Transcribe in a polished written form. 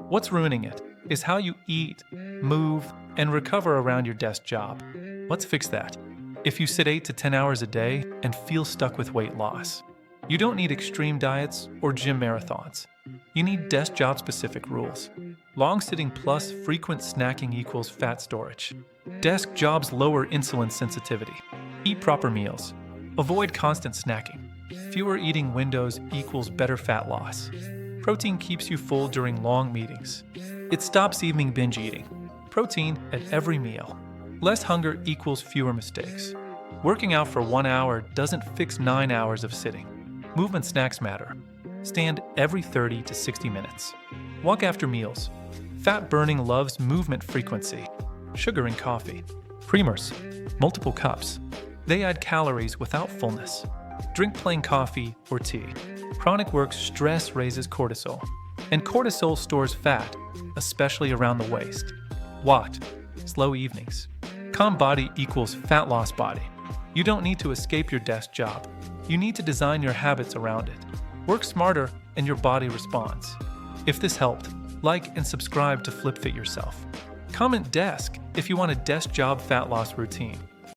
What's ruining it is how you eat, move, and recover around your desk job. Let's fix that. If you sit 8 to 10 hours a day and feel stuck with weight loss, you don't need extreme diets or gym marathons. You need desk job specific rules. Long sitting plus frequent snacking equals fat storage. Desk jobs lower insulin sensitivity. Eat proper meals. Avoid constant snacking. Fewer eating windows equals better fat loss. Protein keeps you full during long meetings. It stops evening binge eating. Protein at every meal. Less hunger equals fewer mistakes. Working out for 1 hour doesn't fix 9 hours of sitting. Movement snacks matter. Stand every 30 to 60 minutes. Walk after meals. Fat burning loves movement frequency. Sugar in coffee. Creamers. Multiple cups. They add calories without fullness. Drink plain coffee or tea. Chronic work stress raises cortisol. And cortisol stores fat, especially around the waist. WOT. Slow evenings. Calm body equals fat loss body. You don't need to escape your desk job. You need to design your habits around it. Work smarter and your body responds. If this helped, like and subscribe to FlipFit Yourself. Comment desk if you want a desk job fat loss routine.